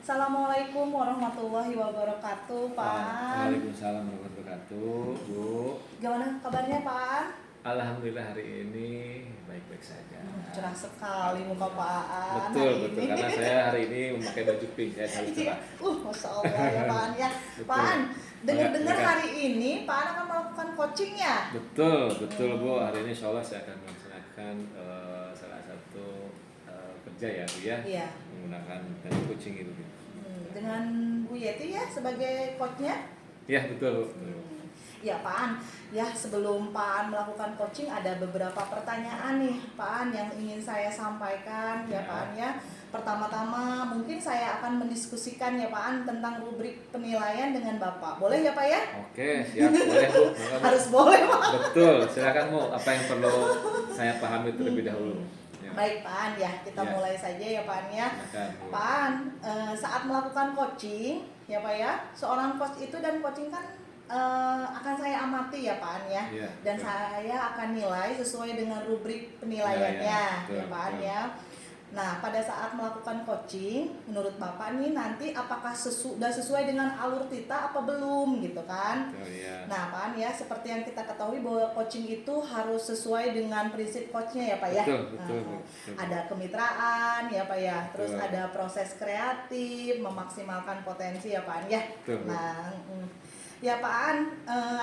Assalamualaikum warahmatullahi wabarakatuh, Pak An. Waalaikumsalam warahmatullahi wabarakatuh, Bu. Gimana kabarnya, Pak An? Alhamdulillah hari ini baik-baik saja. Cerah sekali muka Pak An Betul, hari betul. ini. Karena saya hari ini memakai baju pink, saya selalu cerah. Masya Allah ya Pak An ya. Pak An, dengar-dengar hari ini Pak An akan melakukan coaching ya? Betul, betul Bu. Hari ini insya Allah saya akan melaksanakan salah satu kerja ya Bu ya. Iya. Menggunakan metode coaching itu. Dengan Bu Yeti ya sebagai coachnya? Iya betul Bu. Ya Pak An, ya sebelum Pak An melakukan coaching ada beberapa pertanyaan nih Pak An yang ingin saya sampaikan ya Pak An ya. Pertama-tama mungkin saya akan mendiskusikan ya Pak An tentang rubrik penilaian dengan Bapak. Boleh ya Pak ya? Oke, siap. Boleh Bu. Harus boleh Pak. Betul, silakan Bu. Apa yang perlu saya pahami terlebih dahulu? Ya. Baik Pak An ya, kita mulai saja ya Pak An ya. Pak An, saat melakukan coaching ya Pak ya, seorang coach itu dan coaching kan akan saya amati ya Pak An ya, dan saya akan nilai sesuai dengan rubrik penilaiannya ya Pak An ya. Nah pada saat melakukan coaching, menurut Bapak nih nanti apakah sudah sesuai dengan alur tita apa belum gitu kan? Nah Pak An ya, seperti yang kita ketahui bahwa coaching itu harus sesuai dengan prinsip coachnya ya Pak ya. Betul. Ada kemitraan ya Pak ya, terus ada proses kreatif, memaksimalkan potensi ya Pak An ya. Nah ya Pak An,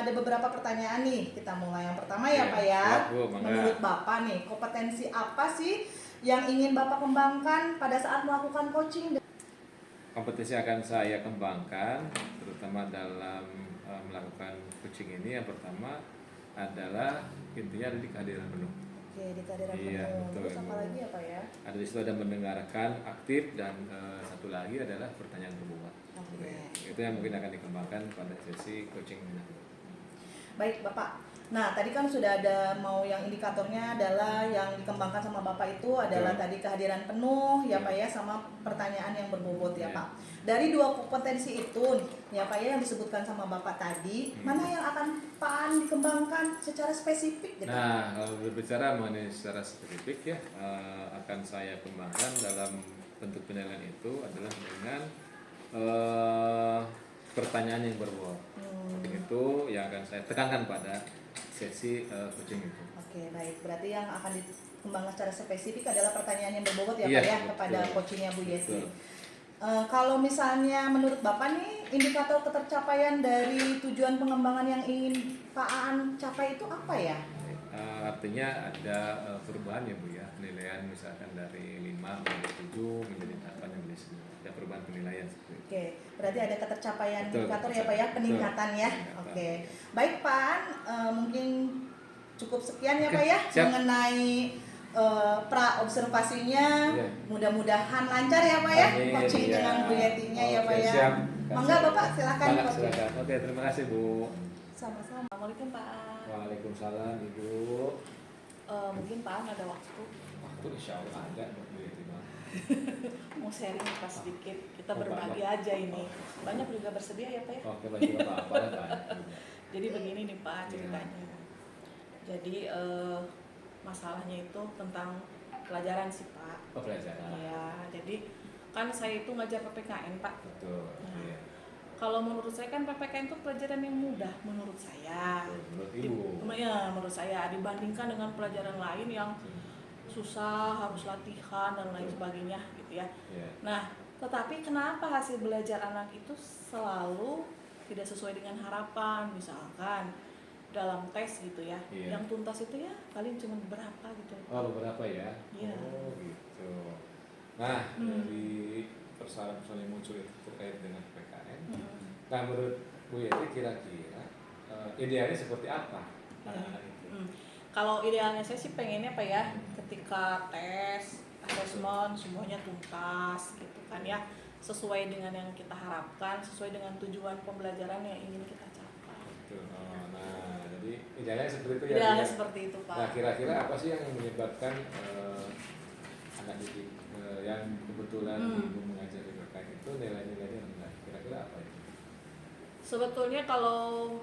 ada beberapa pertanyaan nih. Kita mulai yang pertama ya Pak ya. Menurut Bapak nih, kompetensi apa sih yang ingin Bapak kembangkan pada saat melakukan coaching? Kompetensi akan saya kembangkan, terutama dalam melakukan coaching ini. Yang pertama adalah intinya ada di kehadiran penuh. Oke, di kehadiran penuh. Betul. Terus apa lagi ya Pak ya? Ada di situ ada mendengarkan aktif dan satu lagi adalah pertanyaan berbobot. Itu yang mungkin akan dikembangkan pada sesi coaching ini. Baik Bapak. Nah tadi kan sudah ada mau yang indikatornya adalah yang dikembangkan sama Bapak itu adalah tadi kehadiran penuh ya Pak ya, sama pertanyaan yang berbobot ya Pak. Dari dua kompetensi itu ya Pak ya yang disebutkan sama Bapak tadi, mana yang akan Pak An dikembangkan secara spesifik gitu? Nah kalau berbicara mengenai secara spesifik ya, akan saya kembangkan dalam bentuk penilaian itu adalah dengan pertanyaan yang berbobot. Itu yang akan saya tekankan pada sesi coaching itu. Oke, baik. Berarti yang akan dikembangkan secara spesifik adalah pertanyaan yang berbobot ya Pak ya, kepada coachingnya Bu Yeti. Kalau misalnya menurut Bapak nih, indikator ketercapaian dari tujuan pengembangan yang ingin Pak Aan capai itu apa ya? Artinya ada perubahan ya Bu ya, penilaian misalkan dari 5 menjadi 7 menjadi 8 menjadi 9. Ada perubahan penilaian seperti itu. Oke, berarti ada ketercapaian indikator ya Pak ya, peningkatan ya. Oke, baik Pak Aan, mungkin cukup sekian ya Pak ya mengenai pra observasinya. Mudah-mudahan lancar ya Pak ya coaching dengan Bu Yetinya ya Pak ya. Mangga Bapak silakan. Oke, terima kasih Bu. Sama-sama. Assalamualaikum Pak Aan. Waalaikumsalam Ibu. Mungkin Pak Aan ada waktu. Waktu insya Allah ada Bu Yeti. Mau sharing pas sedikit, kita berbagi aja ini. Banyak juga bersedia ya Pak ya. Oke, bagi apa-apa lah. Jadi begini nih Pak ceritanya. Jadi masalahnya itu tentang pelajaran sih Pak. Oh, pelajaran. Iya, jadi kan saya itu ngajar PPKN Pak. Betul. Nah, kalau menurut saya kan PPKN itu pelajaran yang mudah menurut saya. Menurut Ibu? Ya, menurut saya dibandingkan dengan pelajaran lain yang susah, harus latihan dan lain sebagainya gitu ya. Nah, tetapi kenapa hasil belajar anak itu selalu tidak sesuai dengan harapan? Misalkan dalam tes gitu ya, yang tuntas itu ya paling cuma beberapa gitu. Oh, beberapa ya? Iya. Oh gitu. Nah, dari persoalan-persoalan yang muncul itu terkait dengan PKN. Nah, menurut Bu Yeti kira-kira idealnya seperti apa anak-anak itu? Kalau idealnya saya sih pengennya Pak ya, ketika tes, asesmen semuanya tuntas gitu kan ya, sesuai dengan yang kita harapkan, sesuai dengan tujuan pembelajaran yang ingin kita capai. Betul. Nah, jadi idealnya seperti itu ya. Idealnya seperti itu Pak. Nah, kira-kira apa sih yang menyebabkan anak didik yang kebetulan Ibu mengajar di PKN itu nilai-nilainya rendah? Kira-kira apa itu? Sebetulnya kalau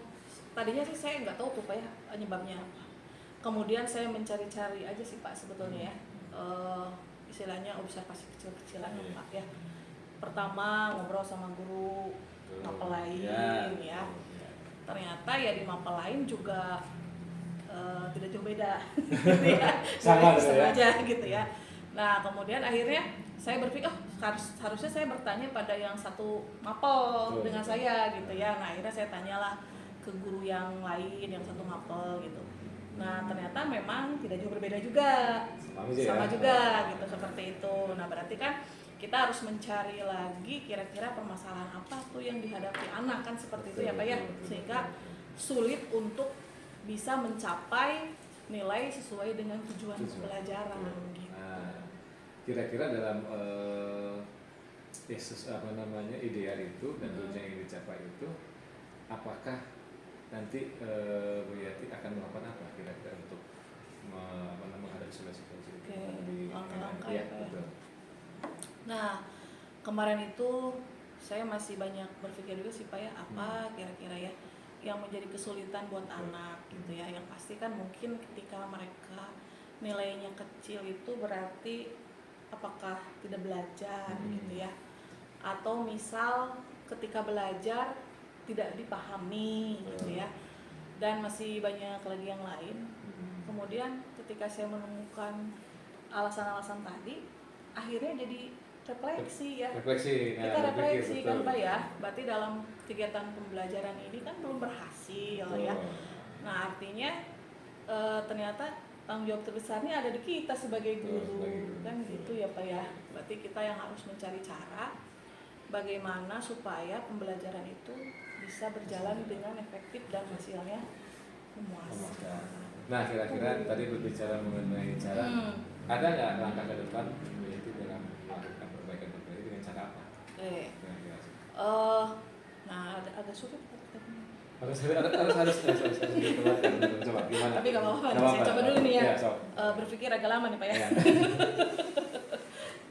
tadinya sih saya nggak tahu tuh Pak ya penyebabnya apa. Kemudian saya mencari-cari aja sih Pak sebetulnya ya, istilahnya observasi kecil-kecilan Pak ya. pertama ngobrol sama guru mapel lain ya. Ternyata ya di mapel lain juga tidak jauh beda, sama aja gitu ya. Nah kemudian akhirnya saya berpikir harusnya saya bertanya pada yang satu mapel dengan saya gitu ya. Nah akhirnya saya tanyalah ke guru yang lain yang satu mapel gitu. Nah ternyata memang tidak jauh berbeda juga, sama juga gitu seperti itu. Nah berarti kan kita harus mencari lagi kira-kira permasalahan apa tuh yang dihadapi anak kan seperti itu ya Pak ya, sehingga sulit untuk bisa mencapai nilai sesuai dengan tujuan pembelajaran. Gitu. Nah, kira-kira dalam ideal itu dan tujuan yang dicapai itu, apakah nanti Bu Yati akan melakukan apa kira-kira untuk menghadapi situasi-situasi itu? Langkah-langkah ya. Nah kemarin itu saya masih banyak berpikir juga sih Pak ya, apa kira-kira ya yang menjadi kesulitan buat anak gitu ya. Yang pasti kan mungkin ketika mereka nilainya kecil itu berarti apakah tidak belajar gitu ya, atau misal ketika belajar tidak dipahami gitu ya, dan masih banyak lagi yang lain. Kemudian ketika saya menemukan alasan-alasan tadi, akhirnya jadi refleksi ya. Kita refleksi kan Pak ya. Berarti dalam kegiatan pembelajaran ini kan belum berhasil ya. Nah artinya ternyata tanggung jawab terbesarnya ada di kita sebagai guru kan gitu ya Pak ya. Berarti kita yang harus mencari cara bagaimana supaya pembelajaran itu bisa berjalan dengan efektif dan hasilnya memuaskan. Nah kira-kira tadi berbicara mengenai cara, ada nggak langkah ke depan yaitu dalam melakukan perbaikan dengan cara apa? Nah agak sulit harus dikeluarkan. Coba gimana? Tapi nggak apa-apa, saya coba dulu nih ya. Berpikir agak lama nih Pak ya.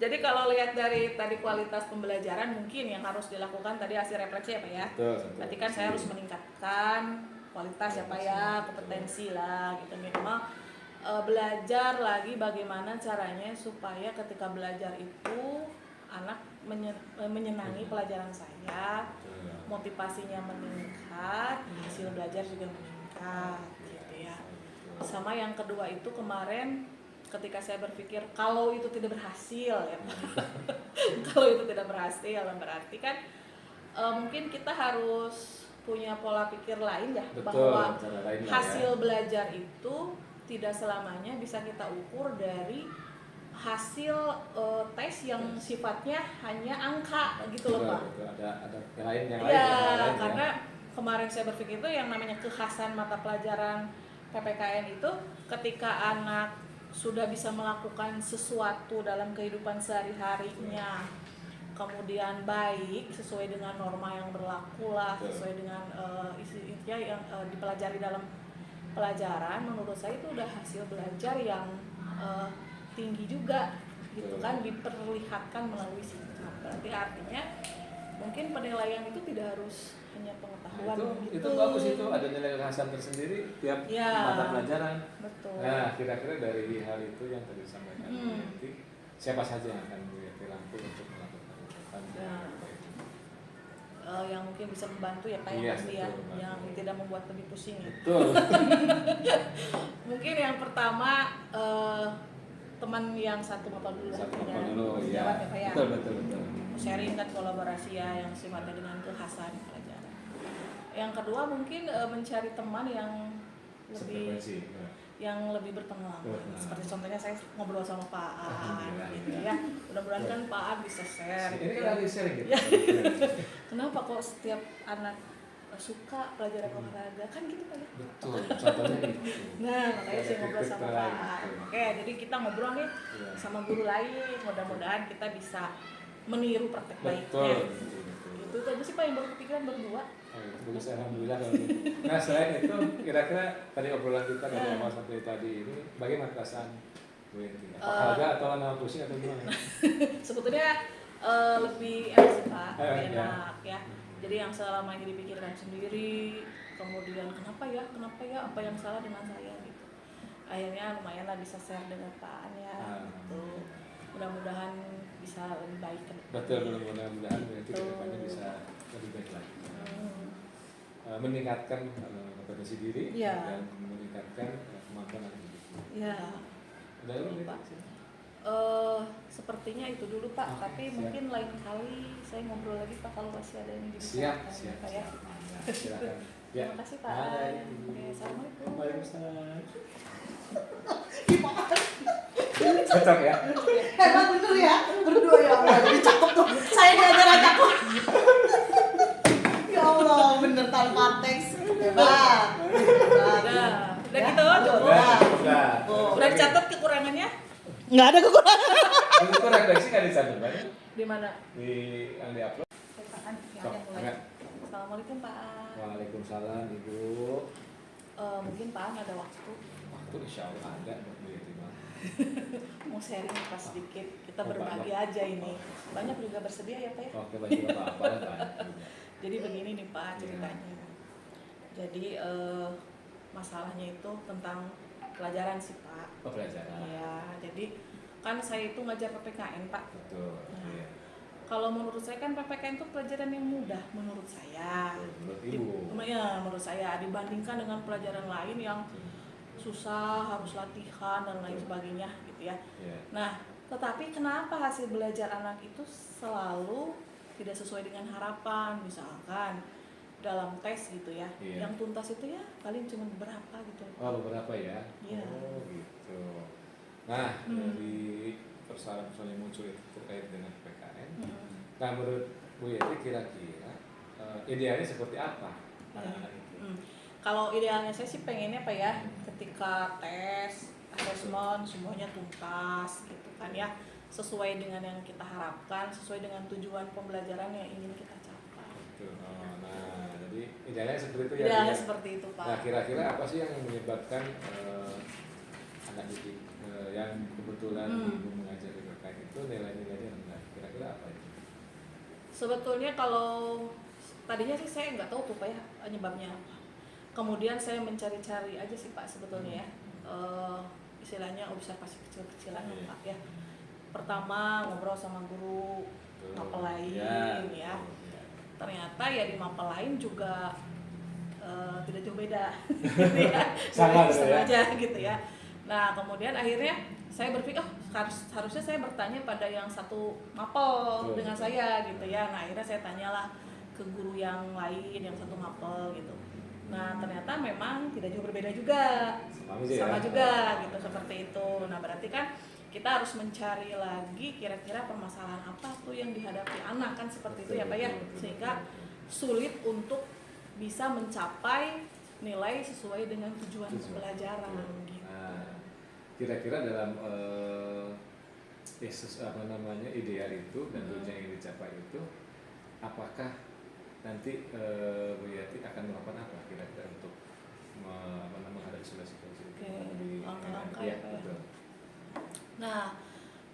Jadi kalau lihat dari tadi kualitas pembelajaran mungkin yang harus dilakukan tadi hasil refleksi ya Pak ya. Berarti kan saya harus meningkatkan kualitas ya Pak ya, kompetensi lah gitu. Minimal belajar lagi bagaimana caranya supaya ketika belajar itu anak menyenangi pelajaran saya, motivasinya meningkat, hasil belajar juga meningkat gitu ya. Sama yang kedua itu kemarin ketika saya berpikir kalau itu tidak berhasil ya kalau itu tidak berhasil berarti kan mungkin kita harus punya pola pikir lain ya. Betul, bahwa hasil belajar itu tidak selamanya bisa kita ukur dari hasil tes yang sifatnya hanya angka gitu loh Pak. Ada yang lain yang lain. Ya, karena kemarin saya berpikir itu yang namanya kekhasan mata pelajaran PPKN itu ketika anak sudah bisa melakukan sesuatu dalam kehidupan sehari-harinya, kemudian baik sesuai dengan norma yang berlaku lah, sesuai dengan intinya yang dipelajari dalam pelajaran, menurut saya itu udah hasil belajar yang tinggi juga gitu kan, diperlihatkan melalui sikap. Berarti artinya mungkin penilaian itu tidak harus hanya pengetahuan itu bagus, itu ada nilai kekhasan tersendiri tiap mata pelajaran. Betul. Nah kira-kira dari hal itu yang tadi disampaikan nanti siapa saja yang akan dirangkul untuk melakukan yang mungkin bisa membantu ya Pak yang tidak membuat lebih pusing ya. Betul. Mungkin yang pertama teman yang satu mapel dulu ya Pak ya. Betul. Sharing kan kolaborasi ya yang sifatnya dengan kekhasan pelajaran. Yang kedua mungkin mencari teman yang lebih berpengalaman. Seperti contohnya saya ngobrol sama Pak Aan gitu ya. Mudah-mudahan kan Pak Aan bisa share. Ini kan lagi share gitu. Kenapa kok setiap anak suka pelajaran olahraga kan gitu Pak ya? Betul, contohnya itu. Nah, makanya saya ngobrol sama Pak Aan. Oke, jadi kita ngobrol nih sama guru lain. Mudah-mudahan kita bisa meniru praktek baiknya. Itu aja sih Pak yang baru kepikiran berdua. Bagus, alhamdulillah. Nah selain itu kira-kira tadi obrolan kita dari awal sampai tadi ini bagaimana perasaan Bu Yati? Olahraga atau nama pusing atau gimana? Sebetulnya lebih enak sih Pak, enak ya. Jadi yang selama ini dipikirkan sendiri, kemudian kenapa ya, apa yang salah dengan saya gitu. Akhirnya lumayan lah bisa share dengan Pak An ya gitu. mudah-mudahan bisa lebih baik ke depan. Betul, mudah-mudahan nanti kedepannya bisa lebih baik lagi. Meningkatkan kompetensi diri dan meningkatkan kemampuan anak didik. Iya. Ada lagi Pak? Sepertinya itu dulu Pak, tapi siap. mungkin lain kali saya ngobrol lagi Pak kalau masih ada yang Siap. Pak ya. Silakan. Terima kasih Pak. Oke, assalamualaikum. Waalaikumsalam. Gimana? Cocok ya? Hebat bener ya, berdua ya Allah, jadi cakep tuh. Saya diajar cakep. Ya Allah, bener tanpa teks. Hebat. Udah gitu, cukup. Udah dicatat kekurangannya? Nggak ada kekurangan. Itu refleksi nggak dicatat Pak? Di mana? Yang diupload. Assalamualaikum Pak. Waalaikumsalam Ibu. Mungkin Pak ada waktu. Waktu insya Allah ada buat Bu Yeti. Mau sharing pas sedikit, kita berbagi aja ini. Banyak juga bersedia ya Pak ya? Oke, baik, apa-apa Pak. Jadi begini nih Pak ceritanya. Jadi masalahnya itu tentang pelajaran sih Pak. Oh, pelajaran. Iya, jadi kan saya itu ngajar PPKN Pak. Betul. Nah, kalau menurut saya kan PPKN itu pelajaran yang mudah menurut saya. Menurut Ibu. Ya, menurut saya dibandingkan dengan pelajaran lain yang susah, harus latihan dan lain sebagainya gitu ya. Nah, tetapi kenapa hasil belajar anak itu selalu tidak sesuai dengan harapan, misalkan dalam tes gitu ya, yang tuntas itu ya paling cuma beberapa gitu. Oh, beberapa ya? Iya. Oh gitu. Nah, dari persoalan-persoalan yang muncul itu terkait dengan PPKN. Nah, menurut Bu Yeti kira-kira idealnya seperti apa anak-anak itu? Kalau idealnya saya sih pengennya Pak ya, ketika tes, asesmen semuanya tuntas gitu kan ya, sesuai dengan yang kita harapkan, sesuai dengan tujuan pembelajaran yang ingin kita capai. Betul. Nah, jadi idealnya seperti itu ya. Idealnya seperti itu Pak. Nah, kira-kira apa sih yang menyebabkan anak didik yang kebetulan Ibu mengajar di PPKN itu nilai-nilainya rendah? Kira-kira apa itu? Sebetulnya kalau tadinya sih saya nggak tahu tuh Pak ya penyebabnya apa. Kemudian saya mencari-cari aja sih Pak sebetulnya ya, istilahnya observasi kecil-kecilan Pak ya. Pertama ngobrol sama guru mapel lain ya. Ternyata ya di mapel lain juga tidak jauh beda, sama aja gitu ya. Nah kemudian akhirnya saya berpikir harusnya saya bertanya pada yang satu mapel dengan saya gitu ya. Nah akhirnya saya tanyalah ke guru yang lain yang satu mapel gitu. Nah ternyata memang tidak jauh berbeda juga, sama juga gitu seperti itu. Nah berarti kan kita harus mencari lagi kira-kira permasalahan apa tuh yang dihadapi anak kan seperti itu ya Pak ya, sehingga sulit untuk bisa mencapai nilai sesuai dengan tujuan pembelajaran gitu. Nah, kira-kira dalam ideal itu dan tujuan yang dicapai itu, apakah nanti Bu Yati akan melakukan apa kira-kira untuk menghadapi situasi itu? Langkah-langkah ya Pak ya. Nah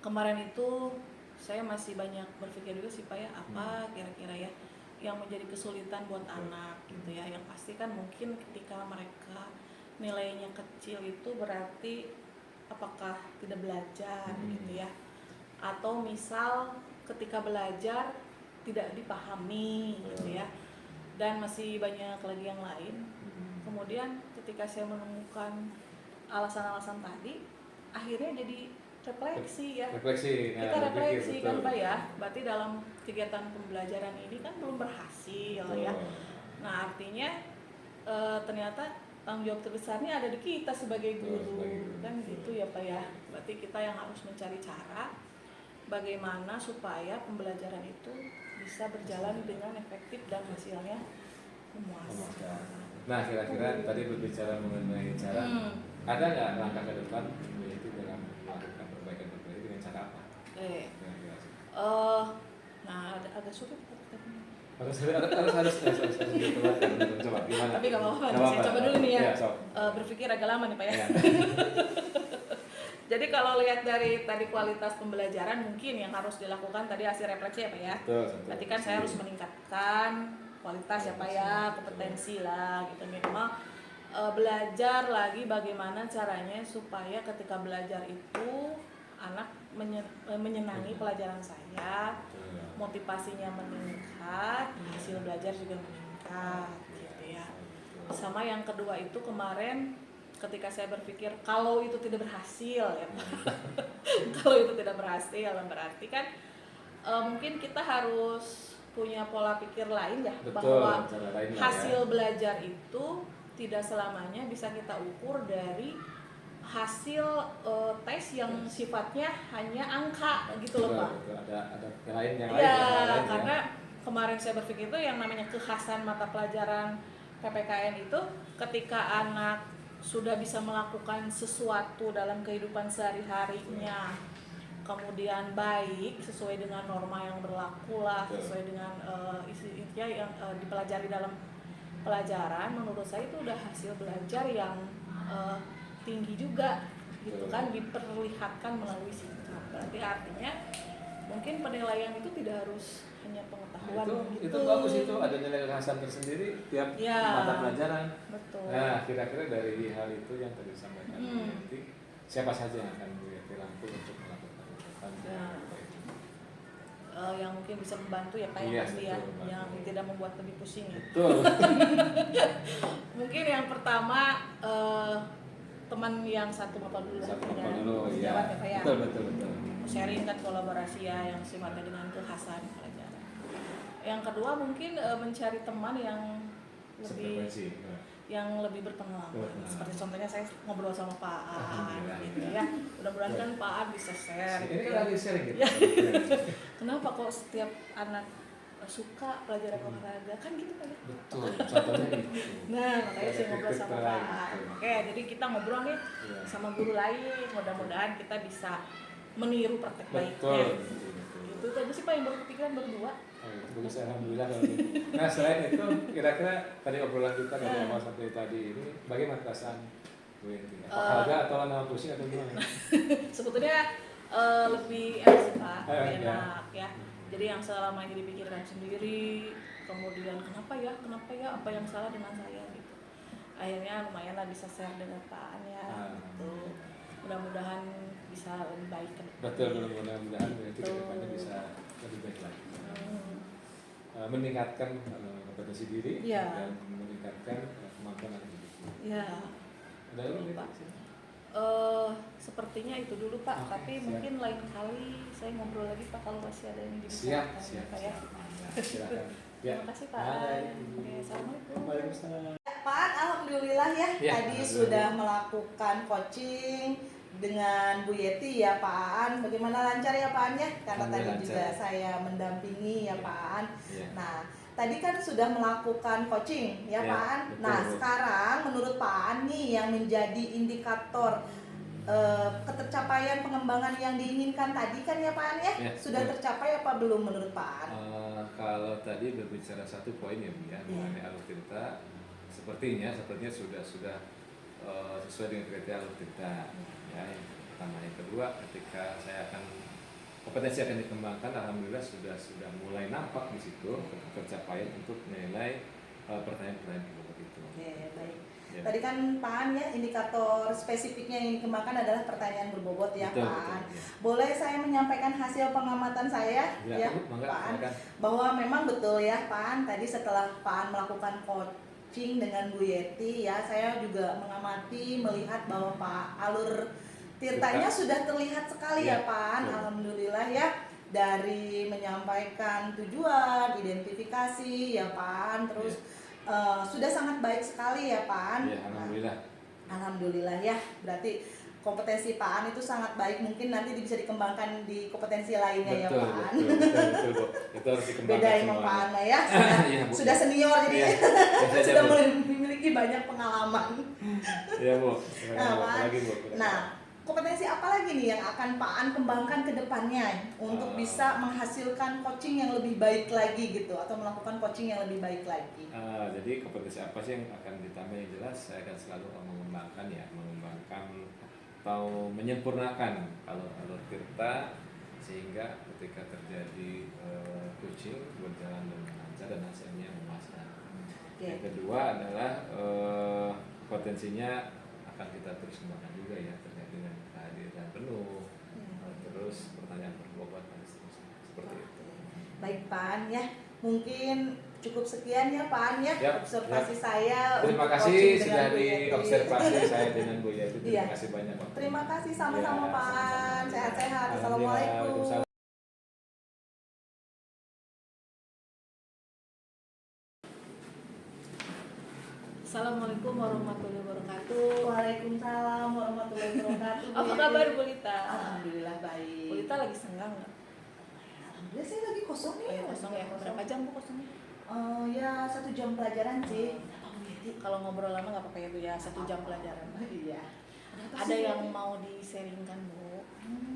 kemarin itu saya masih banyak berpikir juga sih Pak ya, apa kira-kira ya yang menjadi kesulitan buat anak gitu ya. Yang pasti kan mungkin ketika mereka nilainya kecil itu berarti apakah tidak belajar gitu ya, atau misal ketika belajar tidak dipahami gitu ya, dan masih banyak lagi yang lain. Kemudian ketika saya menemukan alasan-alasan tadi, akhirnya jadi refleksi ya. Kita refleksi kan Pak ya. Berarti dalam kegiatan pembelajaran ini kan belum berhasil ya. Nah artinya ternyata tanggung jawab terbesarnya ada di kita sebagai guru kan gitu ya Pak ya. Berarti kita yang harus mencari cara bagaimana supaya pembelajaran itu bisa berjalan dengan efektif dan hasilnya memuaskan. Nah kira-kira tadi berbicara mengenai cara, ada nggak langkah ke depan yaitu dalam melakukan perbaikan dengan cara apa? Nah agak sulit harus coba gimana? Tapi nggak apa-apa, saya coba dulu nih ya. Berpikir agak lama nih Pak ya. Jadi kalau lihat dari tadi kualitas pembelajaran mungkin yang harus dilakukan tadi hasil refleksi ya Pak ya. Berarti kan saya harus meningkatkan kualitas ya Pak ya, kompetensi lah gitu minimal. Belajar lagi bagaimana caranya supaya ketika belajar itu anak menyenangi pelajaran saya, motivasinya meningkat, hasil belajar juga meningkat gitu ya. Sama yang kedua itu kemarin ketika saya berpikir kalau itu tidak berhasil ya kalau itu tidak berhasil berarti kan mungkin kita harus punya pola pikir lain ya. Betul, bahwa lain hasil belajar itu tidak selamanya bisa kita ukur dari hasil tes yang sifatnya hanya angka gitu loh Pak. Ada lain yang ya, lain karena kemarin saya berpikir itu yang namanya kekhasan mata pelajaran PPKN itu ketika anak sudah bisa melakukan sesuatu dalam kehidupan sehari-harinya, kemudian baik sesuai dengan norma yang berlaku lah, sesuai dengan intinya yang dipelajari dalam pelajaran, menurut saya itu udah hasil belajar yang tinggi juga gitu kan, diperlihatkan melalui sikap. Berarti artinya mungkin penilaian itu tidak harus hanya pengetahuan itu bagus, itu ada nilai kekhasan tersendiri tiap mata pelajaran. Betul. Nah, kira-kira dari hal itu yang tadi disampaikan nanti siapa saja yang akan dirangkul untuk melakukan yang mungkin bisa membantu ya Pak, yang pasti ya, yang tidak membuat lebih pusing ya. Betul. Mungkin yang pertama teman yang satu Bapak dulu lah ya. Pak ya. Betul. Sharing kan kolaborasi ya yang sifatnya dengan kekhasan pelajaran. Yang kedua mungkin mencari teman yang lebih berpengalaman. Seperti contohnya saya ngobrol sama Pak Aan gitu ya. Mudah-mudahan kan Pak Aan bisa share. Ini kan lagi sharing gitu. Kenapa kok setiap anak suka pelajaran olahraga kan gitu kan ya? Betul, contohnya gitu. Nah, makanya saya ngobrol sama Pak Aan. Oke, jadi kita ngobrol nih sama guru lain. Mudah-mudahan kita bisa meniru praktek baiknya. Itu aja sih Pak yang berpikiran berdua. Bagus, alhamdulillah. Nah, selain itu kira-kira tadi obrolan kita dari awal sampai tadi ini bagaimana perasaan Bu Yenti? Apakah ada atau nama pusing atau gimana? Sebetulnya lebih enak sih Pak, lebih enak ya. Jadi yang selama ini dipikirkan sendiri, kemudian kenapa ya, apa yang salah dengan saya gitu. Akhirnya lumayan lah bisa share dengan Pak An ya. Gitu. Mudah-mudahan bisa lebih baik ke depan. Betul, mudah-mudahan itu ke depannya bisa lebih baik lagi. Meningkatkan kompetensi diri dan meningkatkan kemampuan anak didik. Iya. Ada lagi Pak? Sepertinya itu dulu Pak, tapi mungkin lain kali saya ngobrol lagi Pak kalau masih ada yang dibicarakan. Siap. Ya. Silakan. Terima kasih Pak. Assalamualaikum. Waalaikumsalam. Pak, alhamdulillah ya, tadi sudah melakukan coaching dengan Bu Yeti ya Pak Aan. Bagaimana lancar ya Pak Aan ya? Karena tadi juga saya mendampingi ya Pak Aan. Nah, tadi kan sudah melakukan coaching ya Pak Aan. Nah, sekarang menurut Pak Aan nih yang menjadi indikator ketercapaian pengembangan yang diinginkan tadi kan ya Pak Aan ya? Sudah tercapai apa belum menurut Pak Aan? Kalau tadi berbicara satu poin ya Bu ya, mengenai alur cerita, sepertinya sudah sesuai dengan kriteria alur cerita. Ya, yang pertama. Yang kedua, ketika saya kompetensi akan dikembangkan, alhamdulillah sudah mulai nampak di situ tercapaian untuk menilai pertanyaan-pertanyaan berbobot itu. Oke, baik. Ya. Tadi kan Pak An ya, indikator spesifiknya yang dikembangkan adalah pertanyaan berbobot ya Pak An. Ya. Boleh saya menyampaikan hasil pengamatan saya ya Pak An, bahwa memang betul ya Pak An, tadi setelah Pak An melakukan coaching dengan Bu Yeti ya, saya juga mengamati melihat bahwa Pak alur tirtanya sudah terlihat sekali ya Pak An. Alhamdulillah ya, dari menyampaikan tujuan, identifikasi ya Pak An, terus sudah sangat baik sekali ya Pak An. Ya, alhamdulillah. Alhamdulillah ya, berarti kompetensi Pak An itu sangat baik, mungkin nanti bisa dikembangkan di kompetensi lainnya ya Pak An. Betul. Itu harus dikembangkan. Beda emang Pak An ya, sudah senior jadi sudah memiliki banyak pengalaman. Iya Bu. Nah, kompetensi apa lagi nih yang akan Pak An kembangkan ke depannya untuk bisa menghasilkan coaching yang lebih baik lagi gitu, atau melakukan coaching yang lebih baik lagi? Jadi kompetensi apa sih yang akan ditambah? Yang jelas saya akan selalu mengembangkan atau menyempurnakan alur tirta, sehingga ketika terjadi coaching berjalan dengan lancar dan hasilnya memuaskan. Yang kedua adalah potensinya akan kita terus kembangkan juga ya, terkait dengan kehadiran penuh, terus pertanyaan berbobot dan seterusnya seperti itu. Baik Pan ya, mungkin cukup sekian ya Pan ya, Yap, observasi yap. saya. Terima untuk kasih coaching dengan sudah Bu Yeti. diobservasi saya dengan Bu Yeti. Terima Iya. kasih banyak Pak. Terima kasih sama-sama Ya, Pan, sama-sama. sehat-sehat. Alhamdulillah, Assalamualaikum. waalaikumsalam. Assalamualaikum warahmatullahi wabarakatuh. Waalaikumsalam warahmatullahi wabarakatuh. Bu Apa Yeti. kabar Bu Lita? Alhamdulillah baik. Bu Lita lagi senggang nggak? Alhamdulillah saya lagi kosong nih. Oh ya kosong ya. Berapa jam Bu kosongnya? Ya 1 jam pelajaran sih. Apa Bu Yeti? Kalau ngobrol lama nggak apa-apa ya Bu ya, 1 jam pelajaran. Iya. Ada yang mau di-sharingkan Bu.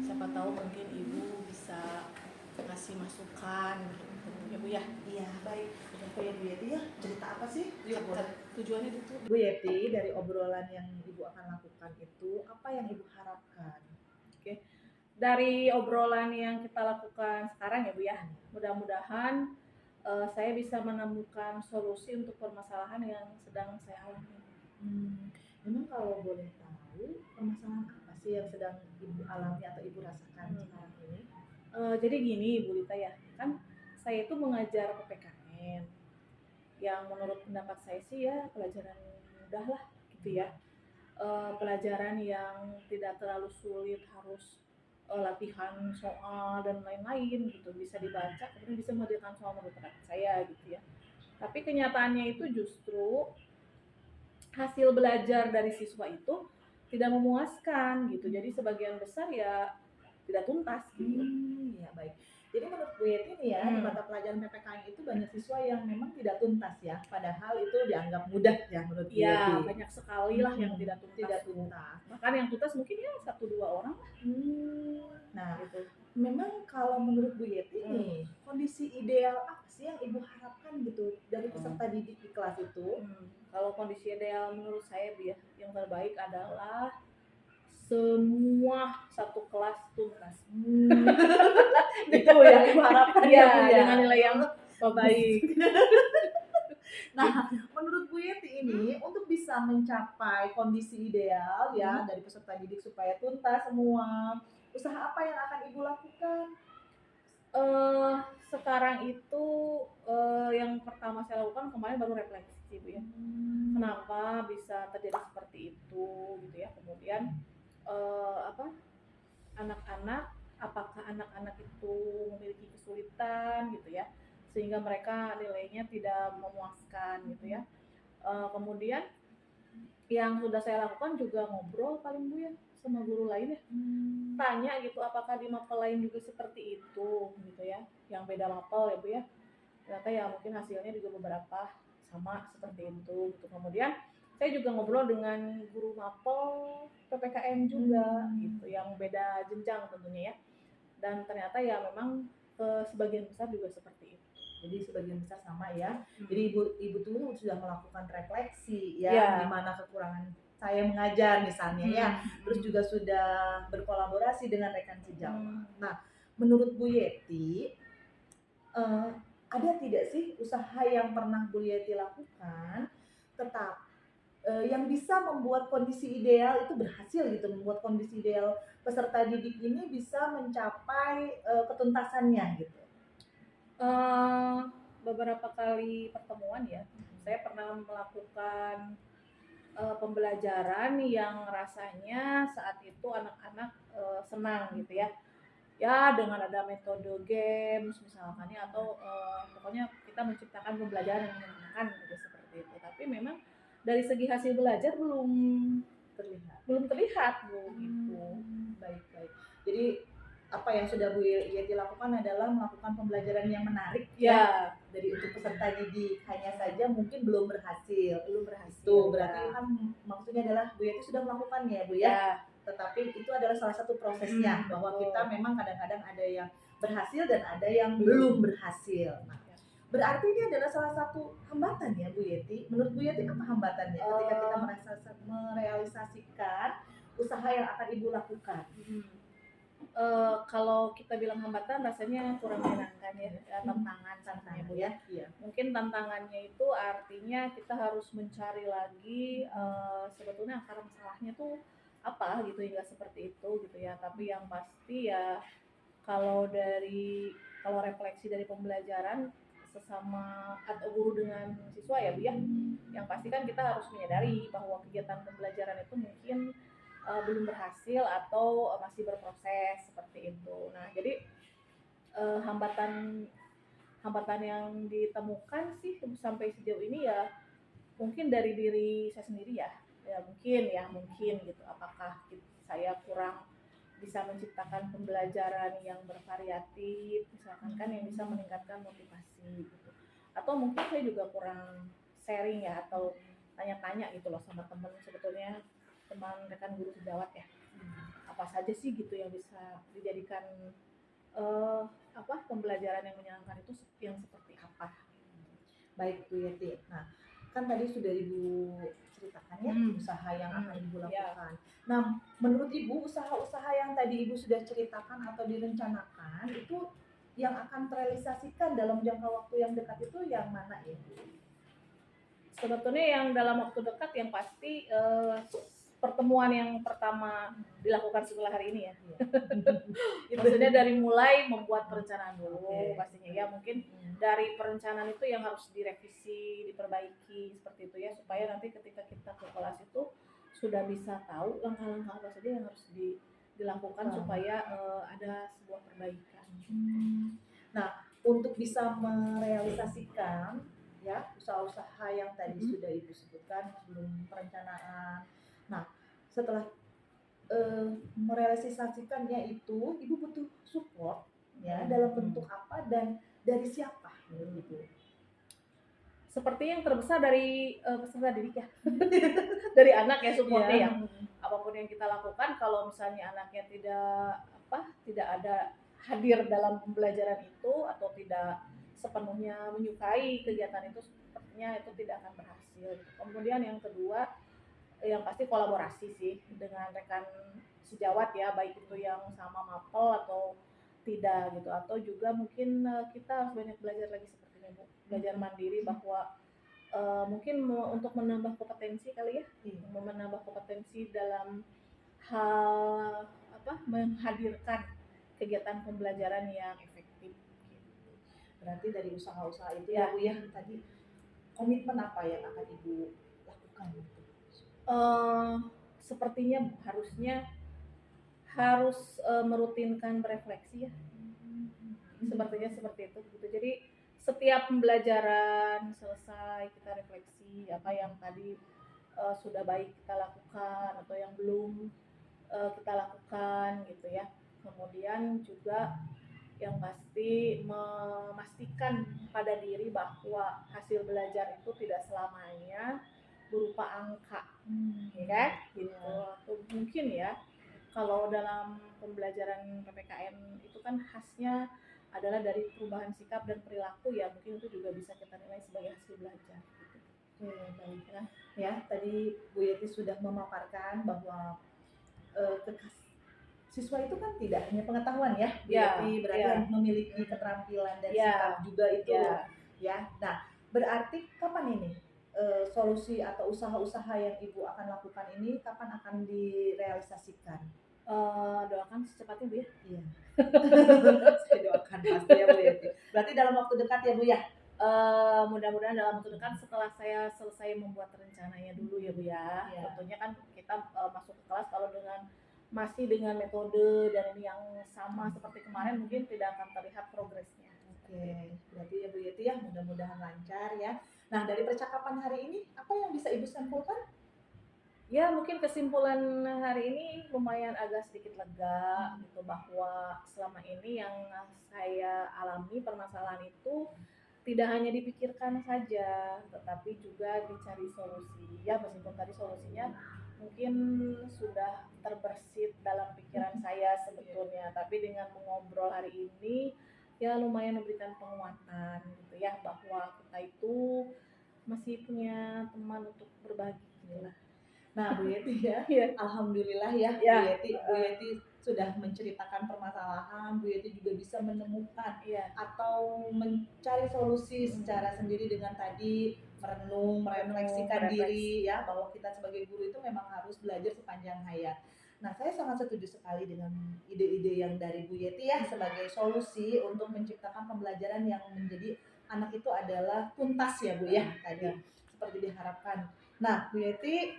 Siapa tahu mungkin Ibu bisa ngasih masukan gitu ya Bu ya. Iya baik. Apa ya Bu Yeti ya? Cerita apa sih? Yuk, tujuannya itu. Bu Yeti, dari obrolan yang Ibu akan lakukan itu, apa yang Ibu harapkan? Oke. Dari obrolan yang kita lakukan sekarang ya Bu ya, mudah-mudahan saya bisa menemukan solusi untuk permasalahan yang sedang saya alami. Memang kalau boleh tahu, permasalahan apa sih yang sedang Ibu alami atau Ibu rasakan sekarang ini? Jadi gini Bu Lita ya, kan saya itu mengajar PPKN yang menurut pendapat saya sih ya pelajaran mudah lah gitu ya. Pelajaran yang tidak terlalu sulit, harus latihan soal dan lain-lain gitu, bisa dibaca kemudian bisa mengerjakan soal menurut pendapat saya gitu ya. Tapi kenyataannya itu justru hasil belajar dari siswa itu tidak memuaskan gitu, jadi sebagian besar ya tidak tuntas gitu. Ya baik. Jadi menurut Bu Yeti nih ya, di mata pelajaran PPKN itu banyak siswa yang memang tidak tuntas ya, padahal itu dianggap mudah ya menurut Bu Yeti. Ya banyak sekali lah yang tidak tuntas. Tidak tuntas. Bahkan yang tuntas mungkin ya 1-2 orang lah. Nah, Gitu. memang kalau menurut Bu Yeti nih, kondisi ideal apa sih yang Ibu harapkan gitu dari peserta didik di kelas itu? Kalau kondisi ideal menurut saya Bu ya, yang terbaik adalah semua satu kelas tuntas. Itu yang Ibu harapkan Ya, Bu ya. dengan nilai yang baik. Nah, menurut Bu Yeti ini untuk bisa mencapai kondisi ideal ya dari peserta didik supaya tuntas semua, usaha apa yang akan Ibu lakukan? Sekarang itu yang pertama saya lakukan kemarin baru refleksi Bu ya. Kenapa bisa terjadi seperti itu gitu ya. Kemudian anak-anak, apakah anak-anak itu memiliki kesulitan gitu ya, sehingga mereka nilainya tidak memuaskan gitu ya. Kemudian yang sudah saya lakukan juga ngobrol paling Bu ya sama guru lain ya, tanya gitu apakah di mapel lain juga seperti itu gitu ya, yang beda mapel ya Bu ya, ternyata ya mungkin hasilnya juga beberapa sama seperti itu gitu. Kemudian saya juga ngobrol dengan guru mapel PPKN juga gitu, yang beda jenjang tentunya ya, dan ternyata ya memang sebagian besar juga seperti itu. Jadi sebagian besar sama ya. Jadi ibu tuh sudah melakukan refleksi ya, di mana kekurangan saya mengajar misalnya ya. Terus juga sudah berkolaborasi dengan rekan sejawat. Nah, menurut Bu Yeti, ada tidak sih usaha yang pernah Bu Yeti lakukan yang bisa membuat kondisi ideal itu berhasil gitu, membuat kondisi ideal peserta didik ini bisa mencapai ketuntasannya gitu? Beberapa kali pertemuan ya, saya pernah melakukan pembelajaran yang rasanya saat itu anak-anak senang gitu ya. Ya dengan ada metode games misalkan ya, atau pokoknya kita menciptakan pembelajaran yang menyenangkan gitu seperti itu. Tapi memang dari segi hasil belajar belum terlihat Bu gitu. Baik. Jadi apa yang sudah Bu Yeti lakukan adalah melakukan pembelajaran yang menarik ya dari untuk peserta didik, hanya saja mungkin belum berhasil. Tuh berarti kan maksudnya adalah Bu Yeti sudah melakukannya ya Bu ya. Tetapi itu adalah salah satu prosesnya, bahwa kita memang kadang-kadang ada yang berhasil dan ada yang belum berhasil. Nah, berarti ini adalah salah satu hambatan ya Bu Yeti. Menurut Bu Yeti apa hambatannya ketika kita merealisasikan usaha yang akan Ibu lakukan? Kalau kita bilang hambatan rasanya kurang menyenangkan ya, tantangannya Bu ya. Mungkin tantangannya itu artinya kita harus mencari lagi sebetulnya akar masalahnya tuh apa gitu, nggak seperti itu gitu ya. Tapi yang pasti ya kalau refleksi dari pembelajaran sesama atau guru dengan siswa ya Bu ya, yang pasti kan kita harus menyadari bahwa kegiatan pembelajaran itu mungkin belum berhasil atau masih berproses seperti itu. Nah jadi hambatan yang ditemukan sih sampai sejauh ini ya mungkin dari diri saya sendiri ya mungkin gitu, apakah saya kurang bisa menciptakan pembelajaran yang bervariatif misalkan kan, yang bisa meningkatkan motivasi gitu, atau mungkin saya juga kurang sharing ya atau tanya-tanya gitu loh sama teman, sebetulnya teman rekan guru sejawat ya, apa saja sih gitu yang bisa dijadikan pembelajaran yang menyenangkan itu yang seperti apa. Baik Bu Yeti. Nah, kan tadi sudah Ibu ceritakan ya usaha yang akan Ibu lakukan. Nah, menurut Ibu usaha-usaha yang tadi Ibu sudah ceritakan atau direncanakan itu yang akan terrealisasikan dalam jangka waktu yang dekat itu yang mana ya? Sebetulnya yang dalam waktu dekat yang pasti pertemuan yang pertama dilakukan setelah hari ini ya. Maksudnya dari mulai membuat perencanaan dulu pastinya ya, mungkin dari perencanaan itu yang harus direvisi, diperbaiki seperti itu ya, supaya nanti ketika kita ke kelas itu sudah bisa tahu langkah-langkah apa saja yang harus dilakukan supaya ada sebuah perbaikan. Nah, untuk bisa merealisasikan ya usaha-usaha yang tadi sudah Ibu sebutkan sebelum perencanaan. Nah, setelah merealisasikannya itu Ibu butuh support ya dalam bentuk apa dan dari siapa menurut Ibu? Seperti yang terbesar dari peserta didik ya. Dari anak ya supportnya ya. Apapun yang kita lakukan, kalau misalnya anaknya tidak ada hadir dalam pembelajaran itu atau tidak sepenuhnya menyukai kegiatan itu, sepertinya itu tidak akan berhasil. Kemudian yang kedua, yang pasti kolaborasi sih dengan rekan sejawat ya, baik itu yang sama mapel atau tidak gitu, atau juga mungkin kita harus banyak belajar lagi seperti ini Bu, belajar mandiri bahwa mungkin untuk menambah kompetensi kali ya, menambah kompetensi dalam hal menghadirkan kegiatan pembelajaran yang efektif gitu. Berarti dari usaha-usaha itu ya Bu ya, tadi komitmen apa yang akan Ibu lakukan? Sepertinya harus merutinkan berefleksi ya. Sepertinya seperti itu gitu. Jadi setiap pembelajaran selesai kita refleksi apa yang tadi sudah baik kita lakukan atau yang belum kita lakukan gitu ya. Kemudian juga yang pasti memastikan pada diri bahwa hasil belajar itu tidak selamanya berupa angka, ya kan? Gitu. Atau mungkin ya kalau dalam pembelajaran PPKN itu kan khasnya adalah dari perubahan sikap dan perilaku ya, mungkin itu juga bisa kita nilai sebagai hasil belajar gitu. Baik ya. Tadi Bu Yeti sudah memaparkan bahwa siswa itu kan tidak hanya pengetahuan ya, Bu Yeti berarti memiliki keterampilan dan sikap juga itu ya. Nah, berarti kapan ini solusi atau usaha-usaha yang Ibu akan lakukan ini kapan akan direalisasikan? Doakan secepatnya Bu ya. Iya. Saya doakan pasti ya Bu Yeti. Berarti dalam waktu dekat ya Bu ya. Mudah-mudahan dalam waktu dekat setelah saya selesai membuat rencananya dulu ya Bu ya. Tentunya kan kita masuk ke kelas kalau masih dengan metode dan ini yang sama seperti kemarin mungkin tidak akan terlihat progresnya. Oke, berarti ya Bu Yeti ya mudah-mudahan lancar ya. Nah, dari percakapan hari ini apa yang bisa Ibu simpulkan? Ya mungkin kesimpulan hari ini lumayan agak sedikit lega gitu, bahwa selama ini yang saya alami permasalahan itu tidak hanya dipikirkan saja tetapi juga dicari solusi ya, meskipun tadi solusinya mungkin sudah terbersit dalam pikiran saya sebetulnya, tapi dengan mengobrol hari ini ya lumayan memberikan penguatan gitu ya, bahwa kita itu masih punya teman untuk berbagi gitu lah. Nah Bu Yeti ya, alhamdulillah ya, Bu Yeti sudah menceritakan permasalahan, Bu Yeti juga bisa menemukan atau mencari solusi secara sendiri dengan tadi merenung, merefleksikan diri ya, bahwa kita sebagai guru itu memang harus belajar sepanjang hayat. Nah, saya sangat setuju sekali dengan ide-ide yang dari Bu Yeti ya sebagai solusi untuk menciptakan pembelajaran yang menjadi anak itu adalah tuntas ya Bu ya tadi seperti diharapkan. Nah, Bu Yeti,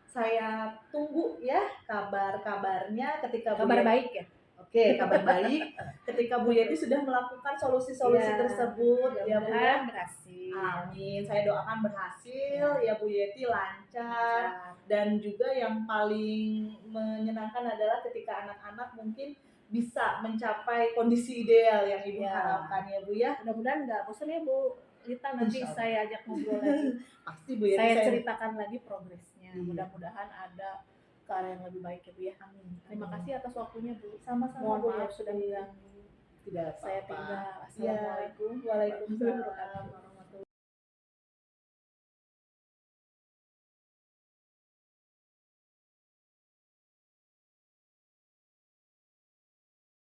saya tunggu ya kabar-kabarnya ketika Bu Kabar Yeti, baik ya. Oke, kabar baik ketika Bu Yeti sudah melakukan solusi-solusi tersebut ya Bu ya. Berhasil. Amin. Saya doakan berhasil ya Bu Yeti, lancar. Dan juga yang paling menyenangkan adalah ketika anak-anak mungkin bisa mencapai kondisi ideal yang Ibu harapkan ya Bu ya. Mudah-mudahan nggak bosan ya Bu Lita, nanti saya ajak ngobrol lagi. Pasti Bu Yeti, saya ceritakan lagi progresnya. Iya. Mudah-mudahan ada ke arah yang lebih baik ya Bu ya. Amin. Terima kasih atas waktunya Bu. Sama-sama Bu Mohon maaf Yeti. sudah mengganggu. Tidak Saya apa-apa. tinggal. Assalamualaikum. Waalaikumsalam.